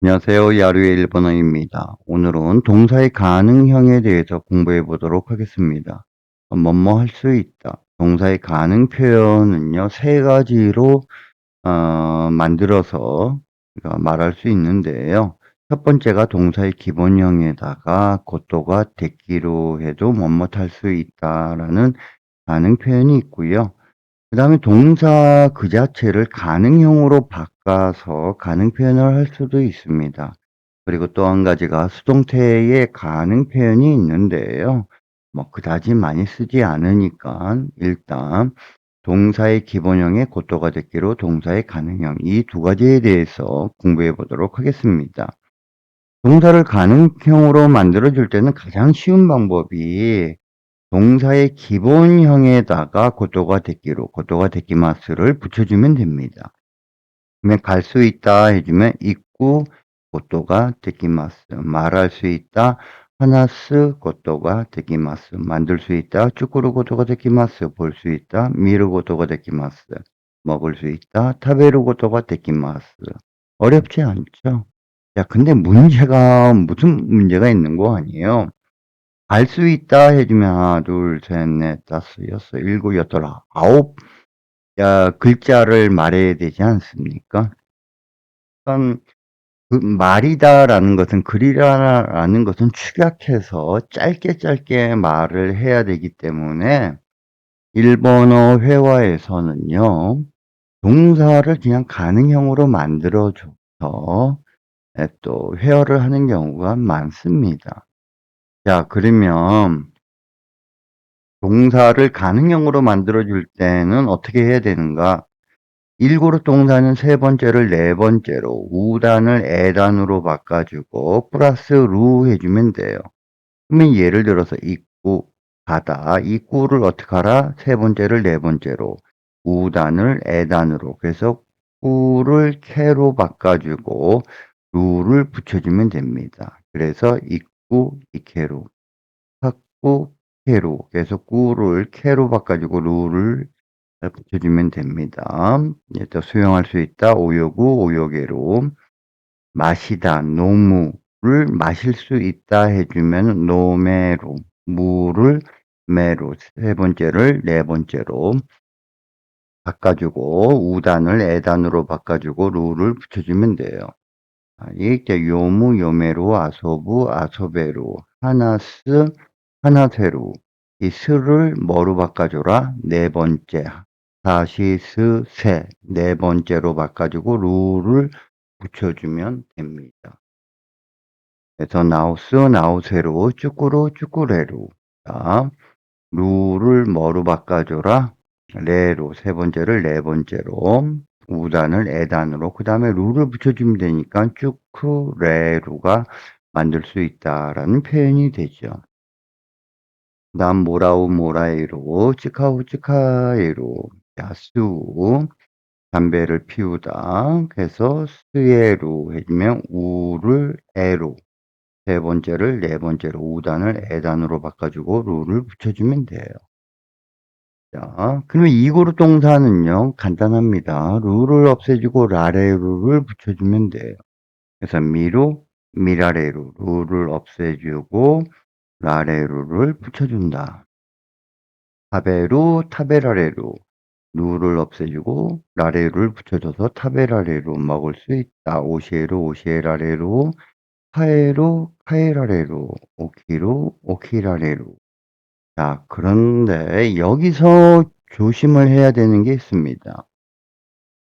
안녕하세요. 야루의 일본어입니다. 오늘은 동사의 가능형에 대해서 공부해 보도록 하겠습니다. 뭐뭐 할 수 있다. 동사의 가능 표현은요, 세 가지로 만들어서 말할 수 있는데요. 첫 번째가 동사의 기본형에다가 고토가 됐기로 해도 뭐뭐 할 수 있다라는 가능 표현이 있고요. 그 다음에 동사 그 자체를 가능형으로 바꿔서 가능 표현을 할 수도 있습니다. 그리고 또 한 가지가 수동태의 가능 표현이 있는데요. 뭐 그다지 많이 쓰지 않으니까 일단 동사의 기본형의 고토가 됐기로 동사의 가능형 이 두 가지에 대해서 공부해 보도록 하겠습니다. 동사를 가능형으로 만들어 줄 때는 가장 쉬운 방법이 동사의 기본형에다가 고토가 됐기로 고토가 데키마스를 붙여주면 됩니다. 그러면 갈 수 있다 해주면 있고 고토가 데키마스, 말할 수 있다 하나스 고토가 데키마스, 만들 수 있다 쭈꾸루 고토가 데키마스, 볼 수 있다 미루 고토가 데키마스, 먹을 수 있다 타베루 고토가 데키마스. 어렵지 않죠? 야, 근데 문제가 무슨 문제가 있는 거 아니에요? 알 수 있다 해주면 하나, 둘, 셋, 넷, 다섯, 여섯, 일곱, 여덟, 아홉 글자를 말해야 되지 않습니까? 그럼 그 말이다라는 것은 글이라는 것은 축약해서 짧게 말을 해야 되기 때문에 일본어 회화에서는요. 동사를 그냥 가능형으로 만들어줘서 또 회화를 하는 경우가 많습니다. 자, 그러면 동사를 가능형으로 만들어줄 때는 어떻게 해야 되는가? 일그룹 동사는 세 번째를 네 번째로, 우단을 에단으로 바꿔주고 플러스 루 해주면 돼요. 그러면 예를 들어서 있고 가다, 있고를 어떻게 하라? 세 번째를 네 번째로, 우단을 에단으로, 그래서 꾸를 캐로 바꿔주고 루를 붙여주면 됩니다. 그래서 있고 이캐로, 삭구 캐로, 그래서 꾸를 캐로 바꿔주고 루를 붙여주면 됩니다. 또 수용할 수 있다. 오요구, 오요게로. 마시다, 노무를 마실 수 있다 해주면 노메로. 무를 메로. 세 번째를 네 번째로 바꿔주고, 우단을 에단으로 바꿔주고, 루를 붙여주면 돼요. 이게 요무, 요메로, 아소부, 아소베로. 하나스, 하나세로. 이 스를 뭐로 바꿔줘라? 네 번째. 다시 세, 네 번째로 바꿔주고 루를 붙여주면 됩니다. 그래서 나우스, 나우세로, 쭈꾸루, 쭈꾸레로. 자, 루를 뭐로 바꿔줘라? 레로, 세 번째를 네 번째로, 우단을 에단으로, 그 다음에 루를 붙여주면 되니까 쭈쿠레루가 만들 수 있다라는 표현이 되죠. 그 다음 모라우, 모라에로, 찌카우, 찌카에로, 야수, 담배를 피우다. 그래서 스에로 해주면 우를 에로. 세 번째를 네 번째로 우단을 에단으로 바꿔주고 루를 붙여주면 돼요. 자, 그러면 이그룹 동사는요, 간단합니다. 루를 없애주고 라레루를 붙여주면 돼요. 그래서 미루, 미라레루, 루를 없애주고 라레루를 붙여준다. 타베루, 타베라레루, 루를 없애주고 라레루를 붙여줘서 타베라레루 먹을 수 있다. 오시에루, 오시에라레루, 카에루, 카에라레루, 오키루, 오키라레루. 자, 그런데 여기서 조심을 해야 되는 게 있습니다.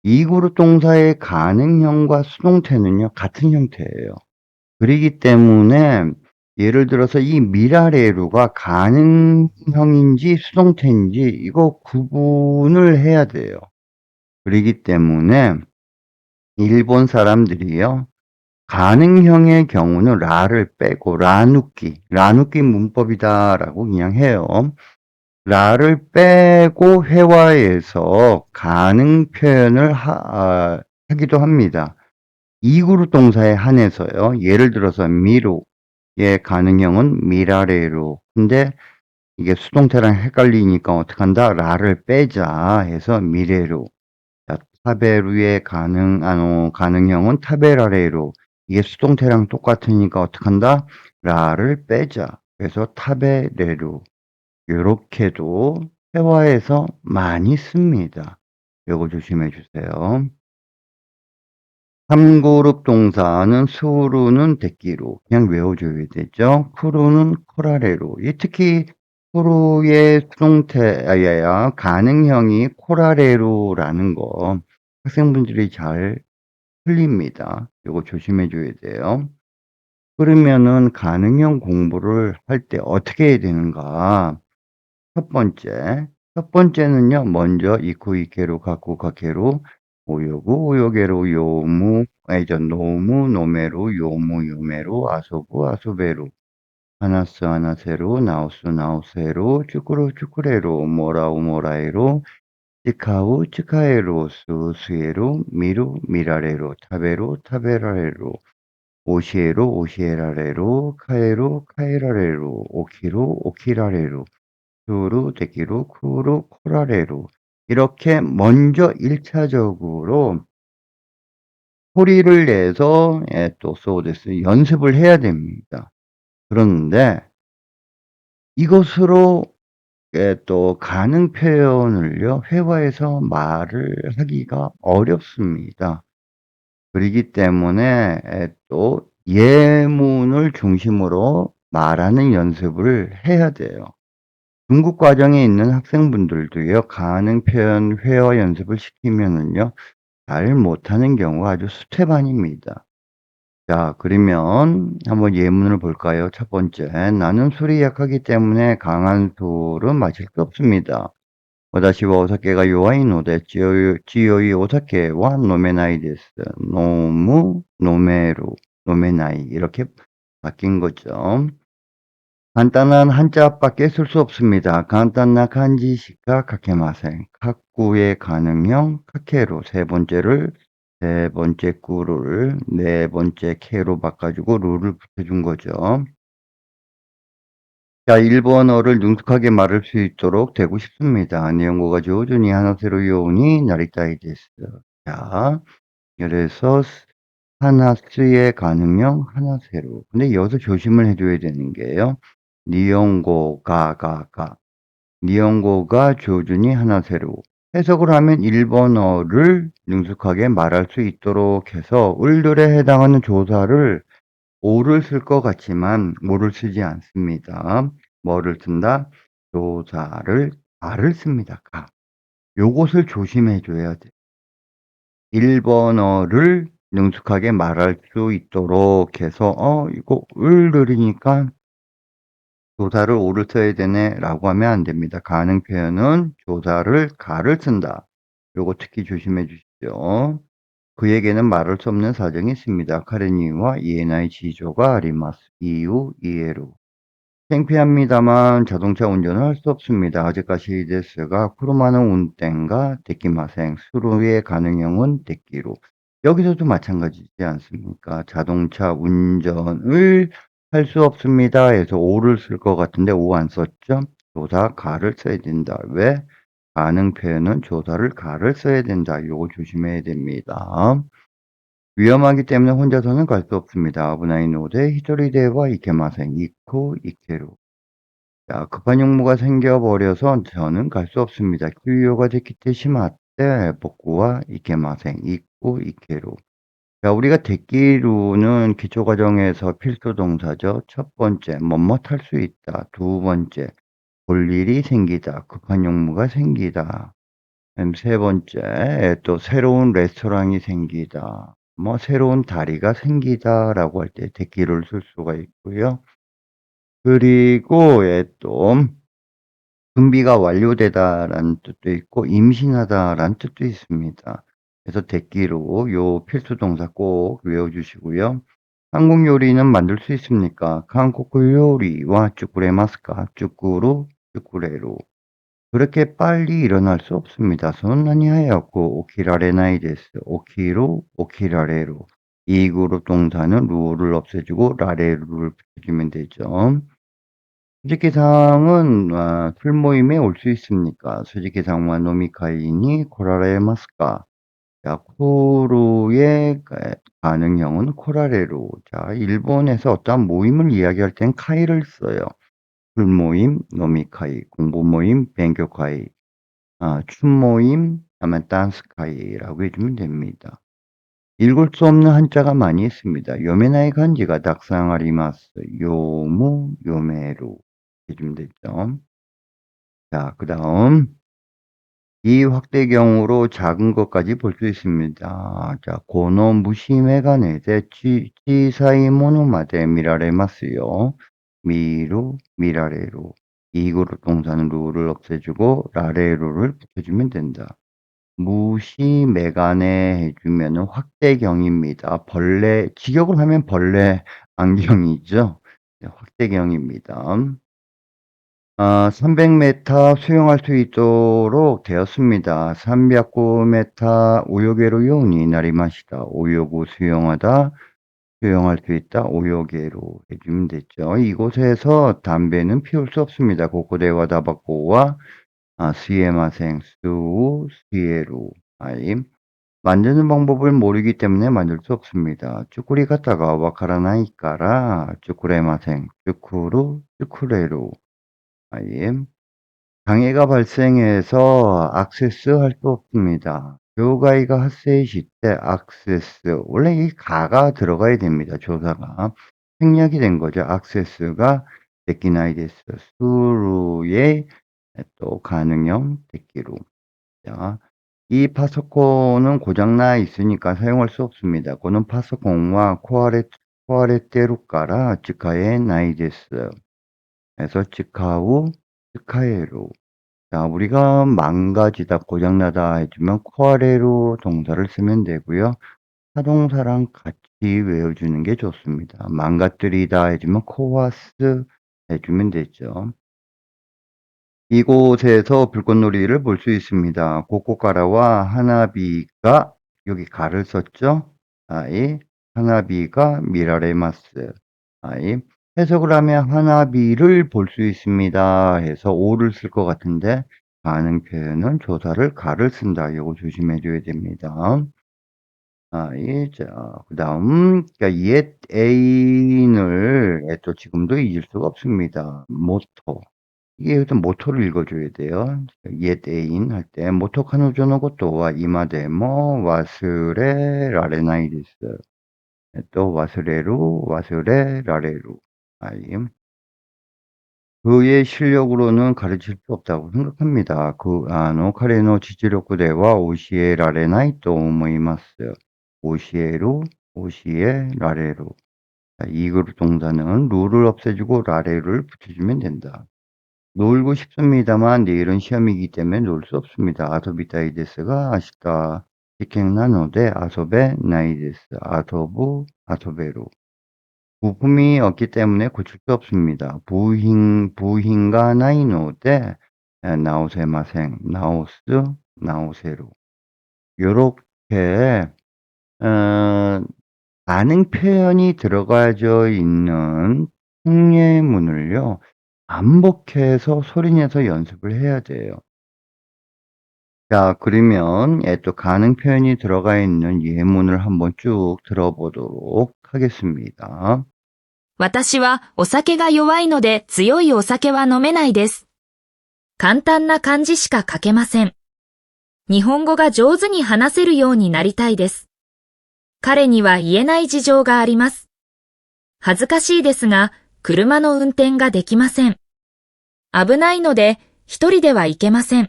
이그룹 동사의 가능형과 수동태는요, 같은 형태예요. 그러기 때문에 예를 들어서 이 미라레루가 가능형인지 수동태인지 이거 구분을 해야 돼요. 그러기 때문에 일본 사람들이요, 가능형의 경우는 라를 빼고 라누기 문법이다라고 그냥 해요. 라를 빼고 회화에서 가능 표현을 하기도 합니다. 이그룹 동사에 한해서요. 예를 들어서 미루의 가능형은 미라레로. 근데 이게 수동태랑 헷갈리니까 어떡한다? 라를 빼자 해서 미레로. 자, 타베루의 가능형은 타베라레로. 이게 수동태랑 똑같으니까 어떡한다? 라를 빼자. 그래서 타베레루 요렇게도 회화에서 많이 씁니다. 요거 조심해 주세요. 3 그룹 동사는 수루는 데끼루 그냥 외워 줘야 되죠. 쿠루는 코라레루 특히 쿠루의 수동태 가능형이 코라레루라는 거 학생분들이 잘 틀립니다. 요거 조심해 줘야 돼요. 그러면은 가능형 공부를 할 때 어떻게 해야 되는가? 첫 번째. 첫 번째는요. 먼저 이쿠 이케로 가쿠 가케로 오요구 오요게로 요무 노무 노메로 요무 요메로 아소부 아소베로 하나스 하나세로 나우스 나우세로 쭈꾸루 쭈꾸레로 모라우 모라에로 치카우 치카에로 수 수에로 미루 미라레로 타베로 타베라레로 오시에로 오시에라레로 카에로 카에라레로 오키로 오키라레로 투루 데키루 쿠루 코라레루 이렇게 먼저 1차적으로 소리를 내서 또 소데스 연습을 해야 됩니다. 그런데 이것으로 또 가능 표현을요 회화에서 말을 하기가 어렵습니다. 그러기 때문에 또 예문을 중심으로 말하는 연습을 해야 돼요. 중급 과정에 있는 학생분들도요. 가능 표현 회화 연습을 시키면은요. 잘 못하는 경우가 아주 수태반입니다. 자 그러면 한번 예문을 볼까요? 첫 번째. "나는 술이 약하기 때문에 강한 술은 마실 수 없습니다. 私は お酒が弱いので、強いお酒は飲めないです. 너무 노메로, 노메나이 이렇게 바뀐 거죠. 간단한 한자밖에 쓸 수 없습니다. 간단한 간지 시카 카케마센. 카쿠의 가능형 카케로 세 번째 꾸를 네 번째 케로 바꿔주고 루를 붙여준 거죠. 자, 일본어를 능숙하게 말할 수 있도록 되고 싶습니다. 니혼고가 조준이 하나세로 요니 나리타이 데스. 자, 그래서 하나스의 가능형 하나세로. 근데 여기서 조심을 해줘야 되는 게요. 니혼고가 니혼고가 조준이 하나세로. 해석을 하면 일본어를 능숙하게 말할 수 있도록 해서 을들에 해당하는 조사를 오를 쓸 것 같지만 오를 쓰지 않습니다. 뭐를 쓴다? 조사를 가를 씁니다. 가. 요것을 조심해 줘야 돼. 일본어를 능숙하게 말할 수 있도록 해서 이거 을 들으니까 조사를 오를 써야 되네라고 하면 안 됩니다. 가능 표현은 조사를 가를 쓴다. 요거 특히 조심해 주십시오. 그에게는 말할 수 없는 사정이 있습니다. 카레니와 이에나이 지조가 아리마스. 이유 이해로. 창피합니다만 자동차 운전을 할 수 없습니다. 아직까지 데스가 쿠로마는 운転가 데키마생. 수로의 가능형은 데키로. 여기서도 마찬가지지 않습니까? 자동차 운전을 할 수 없습니다 해서 오를 쓸 것 같은데 오 안 썼죠? 조사 가를 써야 된다. 왜? 가능 표현은 조사를 가를 써야 된다. 요거 조심해야 됩니다. 위험하기 때문에 혼자서는 갈 수 없습니다. 아브나이 노데 히토리데와 이케마생. 이코 이케로. 자, 급한 용무가 생겨버려서 저는 갈 수 없습니다. 기후가 데키테 시마테 복구와 이케마생. 이코 이케로. 자, 우리가 데키루는 기초과정에서 필수 동사죠. 첫 번째, 뭐뭇 할 수 있다. 두 번째, 볼 일이 생기다. 급한 용무가 생기다. 세 번째, 또 새로운 레스토랑이 생기다. 뭐 새로운 다리가 생기다라고 할 때 데키를 쓸 수가 있고요. 그리고 또 준비가 완료되다라는 뜻도 있고 임신하다라는 뜻도 있습니다. 그래서 데키로 요 필수 동사 꼭 외워 주시고요. 한국 요리는 만들 수 있습니까? 한국 요리와 쭈꾸레마스까? 쭈꾸루, 쭈꾸레로. 그렇게 빨리 일어날 수 없습니다. 손난이 하얗고 오키라레나이 데스. 오키로, 오키라레로. 이 그룹 동사는 루를 없애주고 라레루를 붙여주면 되죠. 수직계상은 술 모임에 올 수 있습니까? 수직계상과 노미카이니 고라레마스까? 자, 코루의 가능형은 코라레루. 자, 일본에서 어떠한 모임을 이야기할 땐 카이를 써요. 술모임, 노미카이, 공부모임, 뱅교카이, 춤모임, 다음에 댄스카이라고 해주면 됩니다. 읽을 수 없는 한자가 많이 있습니다. 요메나이 간지가 닥상아리마스, 요무, 요메루 해주면 되죠. 자, 그 다음 이 확대경으로 작은 것까지 볼 수 있습니다. 자, 고노 무시메가네데 치사이 모노마데 미라레마스요. 미루, 미라레루. 이 그룹 동사는 루를 없애주고 라레루를 붙여주면 된다. 무시메가네 해주면 확대경입니다. 벌레, 직역을 하면 벌레 안경이죠. 네, 확대경입니다. 300m 수용할 수 있도록 되었습니다. 309m 오요게로 요운이 나리마시다. 오요구 수용하다, 수용할 수 있다. 오요게로 해주면 됐죠. 이곳에서 담배는 피울 수 없습니다. 고코데와 다바코와 스이에마생, 스우, 스이에루. 만드는 방법을 모르기 때문에 만들 수 없습니다. 쭈꾸리 갔다가 와카라나이까라 쭈꾸레마생, 쭈쿠루, 쭈쿠레루. 장애가 발생해서 액세스할 수 없습니다. 교가이가発生때 액세스, 원래 이 가가 들어가야 됩니다. 조사가. 생략이 된 거죠. 액세스가 데키나이 데스. 수루의 또 가능형 데키루. 자, 이 파소코는 고장나 있으니까 사용할 수 없습니다. 고는 파소콘과 코아레테루까라 츠카에 나이 데스. 그래서 츠카우, 츠카에루. 자, 우리가 망가지다, 고장나다 해주면 코아레루 동사를 쓰면 되고요. 타동사랑 같이 외워주는 게 좋습니다. 망가뜨리다 해주면 코와스 해주면 되죠. 이곳에서 불꽃놀이를 볼 수 있습니다. 고코가라와 하나비가, 여기 가를 썼죠? 하나비가 미라레마스. 해석을 하면 하나비를 볼 수 있습니다 해서 오를 쓸 것 같은데 가능 표현은 조사를 가를 쓴다. 이거 조심해 줘야 됩니다. 그 다음, 그러니까 옛 애인을 또 지금도 잊을 수가 없습니다. 모토. 이게 일단 모토를 읽어줘야 돼요. 옛 애인 할 때, 모토 카누조노 고토와 이마데모 와스레 라레나이 데스. 또 와스레루, 와스레 라레루. 그의 실력으로는 가르칠 수 없다고 생각합니다. 카레노 지지력구대와 오시에 라레나이 또 오모이마스. 오시에루, 오시에 라레루. 이 그룹 동사는 루를 없애주고 라레루를 붙여주면 된다. 놀고 싶습니다만 내일은 시험이기 때문에 놀 수 없습니다. 아소비 타이데스가 아시다. 시켄나노데 아소베 나이데스. 아소부, 아소베루. 부품이 없기 때문에 고칠 수 없습니다. 부品が ないので直せません. 나오스, 나오세로. 요렇게 가능 표현이 들어가져 있는 통예문을요. 반복해서 소리내서 연습을 해야 돼요. 자, 그러면 또 가능 표현이 들어가 있는 예문을 한번 쭉 들어보도록 하겠습니다. 私はお酒が弱いので強いお酒は飲めないです。簡単な漢字しか書けません。日本語が上手に話せるようになりたいです。彼には言えない事情があります。恥ずかしいですが、車の運転ができません。危ないので、一人では行けません。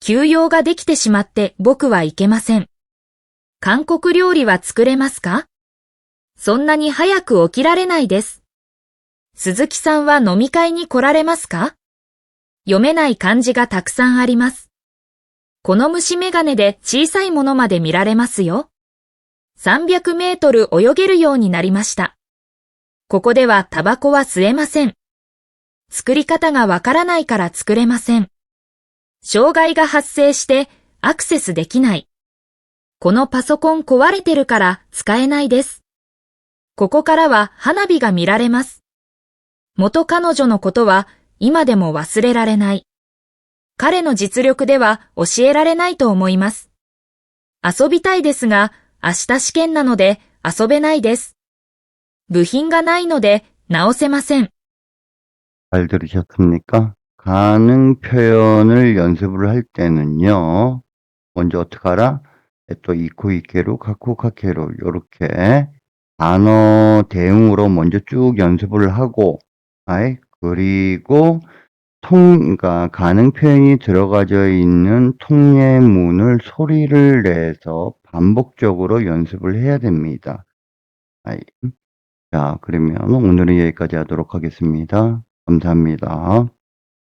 休養ができてしまって僕は行けません。韓国料理は作れますか？そんなに早く起きられないです。鈴木さんは飲み会に来られますか？読めない漢字がたくさんあります。この虫眼鏡で小さいものまで見られますよ。300メートル泳げるようになりました。ここではタバコは吸えません。作り方がわからないから作れません。障害が発生してアクセスできない。このパソコン壊れてるから使えないです。ここからは花火が見られます。元彼女のことは今でも忘れられない。彼の実力では教えられないと思います。遊びたいですが、明日試験なので遊べないです。部品がないので直せません。 잘 들으셨습니까? 가능 표현을 연습을 할 때는요, 먼저 어떡하라? 또 이코 이케로, 가쿠 카케로, 요렇게 단어 대응으로 먼저 쭉 연습을 하고, 그리고 그러니까 가능 표현이 들어가져 있는 통례문을 소리를 내서 반복적으로 연습을 해야 됩니다. 아이, 자, 그러면 오늘은 여기까지 하도록 하겠습니다. 감사합니다.